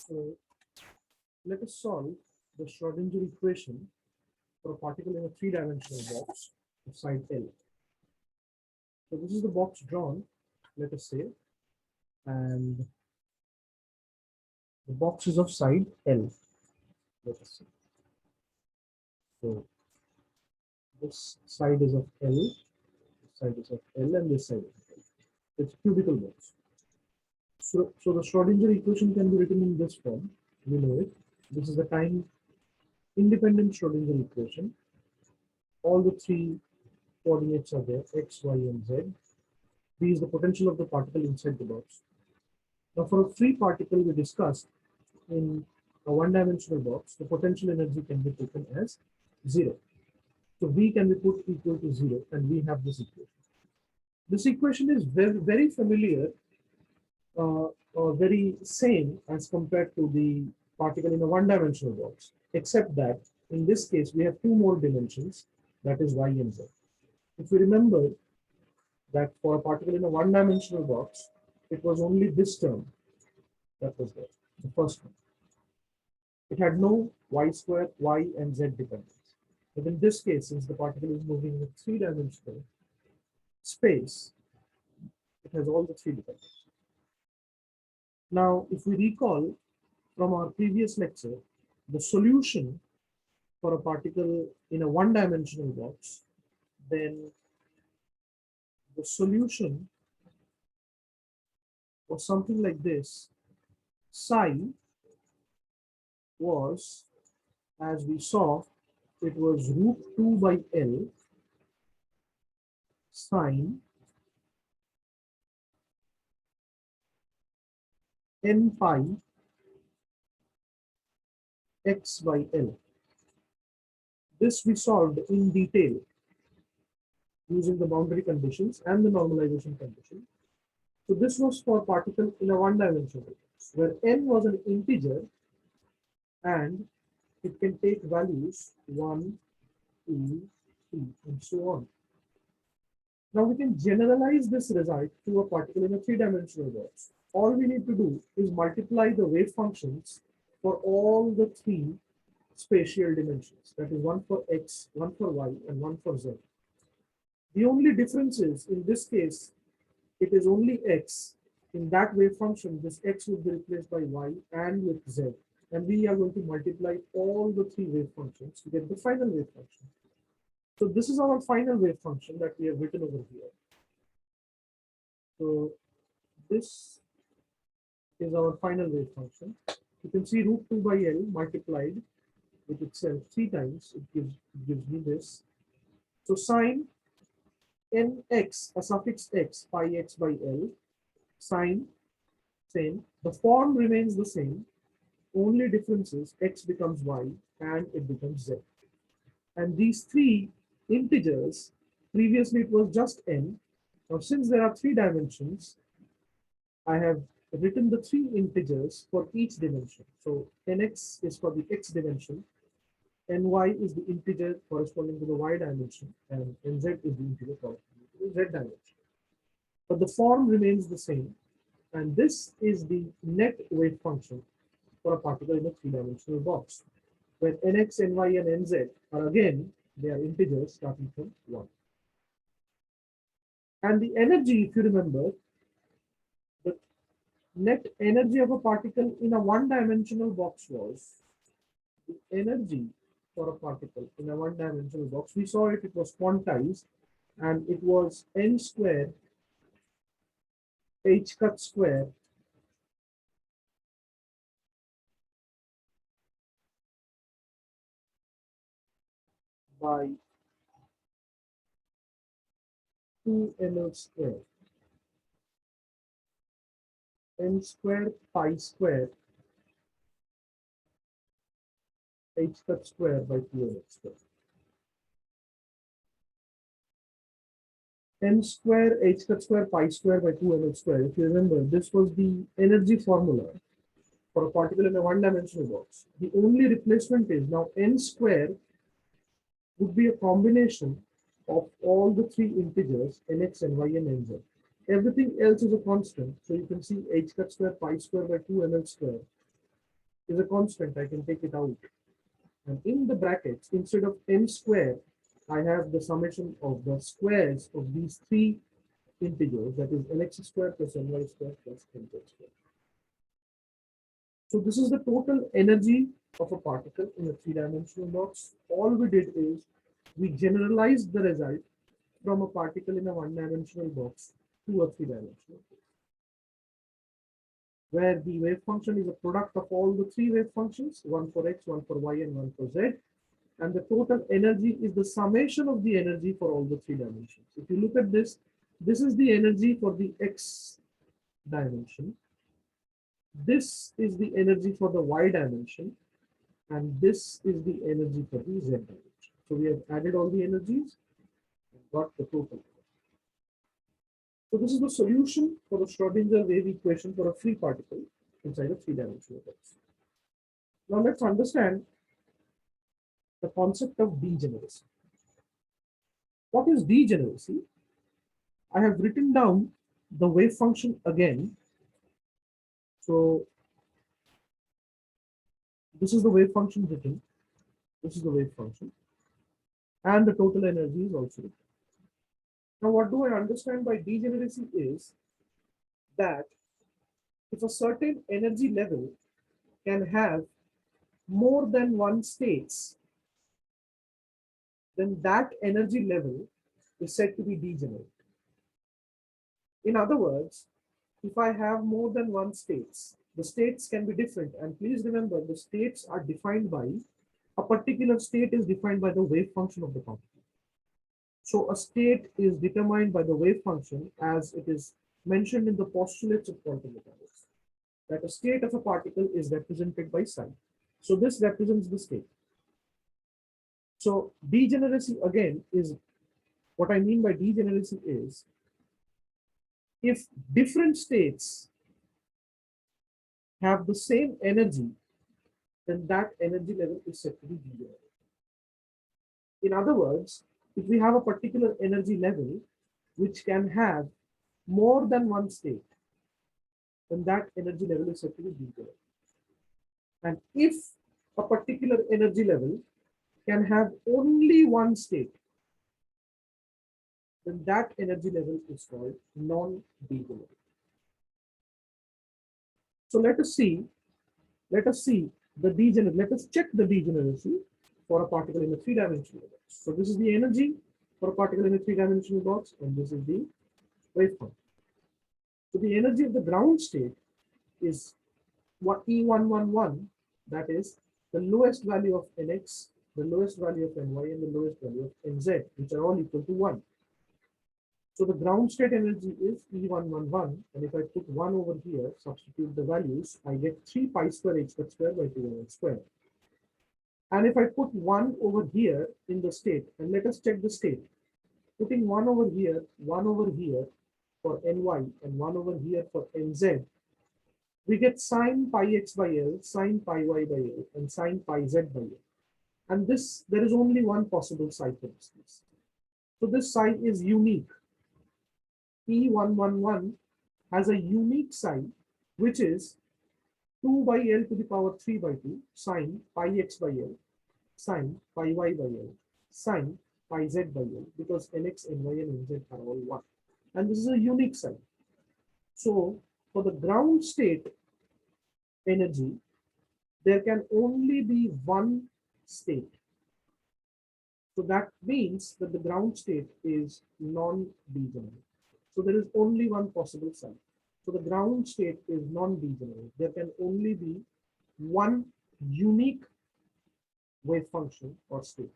So let us solve the Schrodinger equation for a particle in a three-dimensional box of side L. So this is the box drawn, let us say, and the box is of side L, let us say. So this side is of L, this side is of L, and this side is of L. It's a cubical box. So the Schrodinger equation can be written in this form. We know it. This is the time independent Schrodinger equation. All the three coordinates are there, x, y, and z. V is the potential of the particle inside the box. Now, for a free particle we discussed in a one-dimensional box, the potential energy can be taken as 0. So V can be put equal to 0, and we have this equation. This equation is very, very familiar, or very same as compared to the particle in a one-dimensional box, except that in this case we have two more dimensions, that is y and z. If you remember that for a particle in a one-dimensional box, it was only this term that was there, the first one. It had no y square, y, and z dependence. But in this case, since the particle is moving in a three-dimensional space, it has all the three dependencies. Now, if we recall from our previous lecture, the solution for a particle in a one-dimensional box, then the solution was something like this. Psi was, as we saw, it was root 2 by L sine n pi x by L. This we solved in detail using the boundary conditions and the normalization condition. So this was for particle in a one-dimensional box, where n was an integer and it can take values 1, 2, 3, and so on. Now we can generalize this result to a particle in a three-dimensional box. All we need to do is multiply the wave functions for all the three spatial dimensions. That is one for x, one for y, and one for z. The only difference is, in this case, it is only x. In that wave function, this x would be replaced by y and with z. And we are going to multiply all the three wave functions to get the final wave function. So this is our final wave function that we have written over here. So this is our final wave function. You can see root 2 by L multiplied with itself 3 times. It gives me this. So sine nx, a suffix x, pi x by L, sine, same. The form remains the same. Only difference is x becomes y and it becomes z. And these three integers, previously it was just n. Now since there are three dimensions, I have written the three integers for each dimension. So nx is for the x dimension, ny is the integer corresponding to the y dimension, and nz is the integer corresponding to the z dimension. But the form remains the same, and this is the net wave function for a particle in a three-dimensional box, where nx, ny, and nz are again, they are integers starting from 1. And the energy, if you remember, the net energy of a particle in a one-dimensional box was the energy for a particle in a one-dimensional box. We saw it, it was quantized, and it was n square h cut square by 2nl square, n square pi square h cut square by 2nl square. N square h cut square pi square by 2nl square. If you remember, this was the energy formula for a particle in a one-dimensional box. The only replacement is now n square would be a combination of all the three integers nx, ny, and nz. Everything else is a constant. So you can see h cut square pi square by 2nl square is a constant. I can take it out. And in the brackets, instead of m square, I have the summation of the squares of these three integers, that is nx square plus ny square plus nz square. So this is the total energy of a particle in a three-dimensional box. All we did is we generalized the result from a particle in a one-dimensional box to a three-dimensional box, where the wave function is a product of all the three wave functions, one for x, one for y, and one for z. And the total energy is the summation of the energy for all the three dimensions. If you look at this, this is the energy for the x dimension. This is the energy for the y dimension. And this is the energy for the z dimension. So we have added all the energies and got the total. So this is the solution for the Schrodinger wave equation for a free particle inside a three-dimensional box. Now let's understand the concept of degeneracy. What is degeneracy? I have written down the wave function again. So this is the wave function written. This is the wave function. And the total energy is also written. Now what do I understand by degeneracy is that if a certain energy level can have more than one states, then that energy level is said to be degenerate. In other words, if I have more than one states, the states can be different. And please remember, the states are defined by, a particular state is defined by the wave function of the particle. So a state is determined by the wave function as it is mentioned in the postulates of quantum mechanics, that a state of a particle is represented by psi. So this represents the state. So degeneracy again is, what I mean by degeneracy is, if different states have the same energy, then that energy level is said to be degenerate. In other words, if we have a particular energy level which can have more than one state, then that energy level is said to be degenerate. And if a particular energy level can have only one state, then that energy level is called non-degenerate. So let us see the degenerate. Let us check the degeneracy for a particle in a three-dimensional box. So this is the energy for a particle in a three-dimensional box, and this is the wave function. So the energy of the ground state is what E111, that is the lowest value of Nx, the lowest value of Ny, and the lowest value of Nz, which are all equal to 1. So the ground state energy is E111, and if I put 1 over here, substitute the values, I get 3 pi square h square by 2n square. And if I put 1 over here in the state, and let us check the state, putting 1 over here for Ny, and 1 over here for Nz, we get sine pi x by L, sine pi y by L, and sine pi z by L. And this, there is only one possible psi for this case. So this psi is unique. E111 has a unique psi, which is 2 by L to the power 3 by 2, sine pi x by L, sine pi y by L, sine pi z by L, because Nx, Ny, and Nz are all 1. And this is a unique psi. So for the ground state energy, there can only be one state. So that means that the ground state is non-degenerate. So there is only one possible psi. So the ground state is non-degenerate. There can only be one unique wave function or state.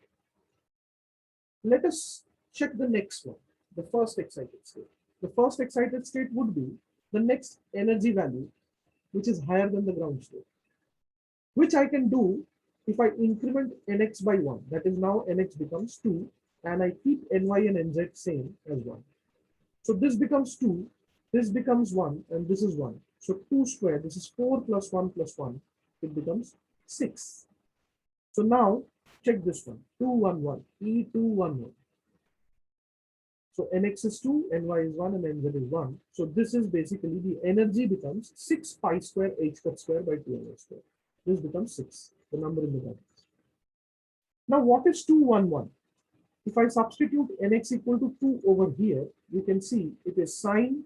Let us check the next one, the first excited state. The first excited state would be the next energy value, which is higher than the ground state, which I can do if I increment Nx by 1. That is, now Nx becomes 2, and I keep Ny and Nz same as 1. So this becomes 2, this becomes 1, and this is 1. So 2 squared, this is 4 plus 1 plus 1, it becomes 6. So now check this one, 211, E211. So Nx is 2, Ny is 1, and Nz is 1. So this is basically the energy becomes 6 pi square h square by 2n square. This becomes 6, the number in the brackets. Now what is 211? If I substitute nx equal to 2 over here, you can see it is sine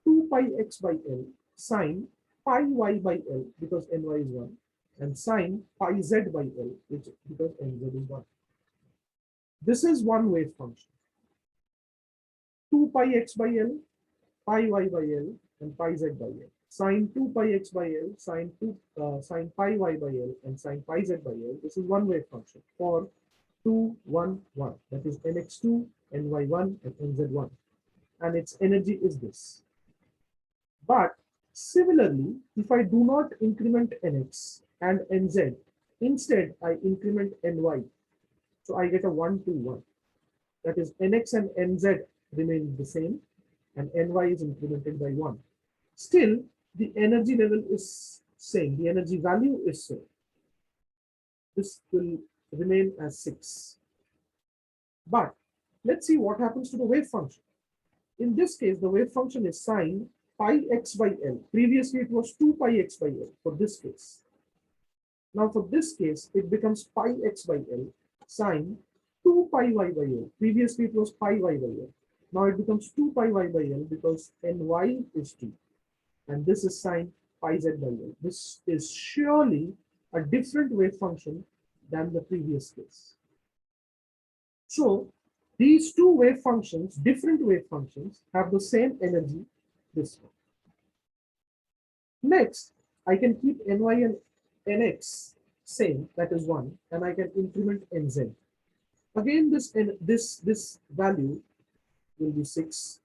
2 pi x by L, sine pi y by L because ny is 1, and sine pi z by L, which because nz is 1. This is one wave function. 2 pi x by L, pi y by L, and pi z by L. Sine 2 pi x by L, sine pi y by L, and sine pi z by L. This is one wave function for 2, 1, 1. That is nx2, ny1, and nz1. And its energy is this. But similarly, if I do not increment nx and nz, instead I increment ny. So I get a 1, 2, 1. That is nx and nz remain the same, and ny is incremented by 1. Still, the energy level is same. The energy value is same. This will remain as 6. But let's see what happens to the wave function. In this case, the wave function is sine pi x by L. Previously, it was 2 pi x by L for this case. Now, for this case, it becomes pi x by L sine 2 pi y by L. Previously, it was pi y by L. Now, it becomes 2 pi y by L because ny is 2. And this is sine pi z by L. This is surely a different wave function than the previous case. So, these two wave functions, different wave functions, have the same energy this way. Next, I can keep ny and nx same, that is 1, and I can increment nz. Again, this value will be 6.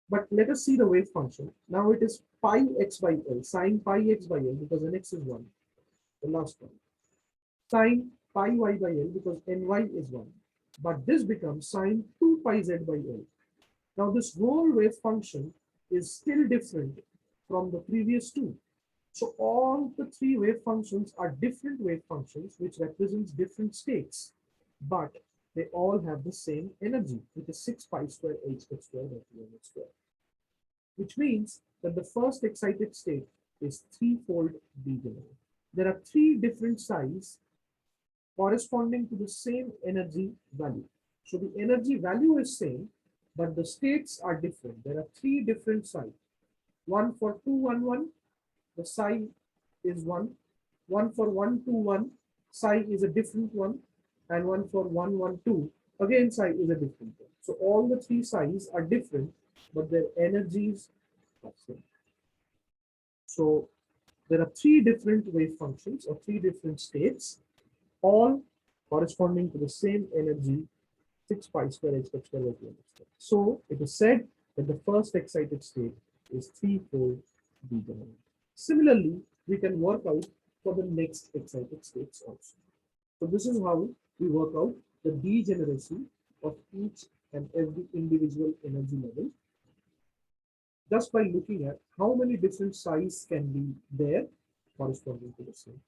But let us see the wave function. Now it is pi x by L, sine pi x by L, because nx is 1, the last one. Sine pi y by L, because ny is 1. But this becomes sine 2 pi z by L. Now this whole wave function is still different from the previous two. So all the three wave functions are different wave functions which represents different states, but they all have the same energy, which is 6 pi square h square square, which means that the first excited state is threefold degenerate. There are three different psis corresponding to the same energy value. So the energy value is same, but the states are different. There are three different psi. One for 211, the psi is 1. One for 121, psi is a different one. And one for 112, again psi is a different one. So all the three psis are different, but their energies are same. So there are three different wave functions or three different states, all corresponding to the same energy, 6 pi square h square. So it is said that the first excited state is threefold degenerate. Similarly, we can work out for the next excited states also. So this is how we work out the degeneracy of each and every individual energy level, just by looking at how many different psis can be there corresponding to the same.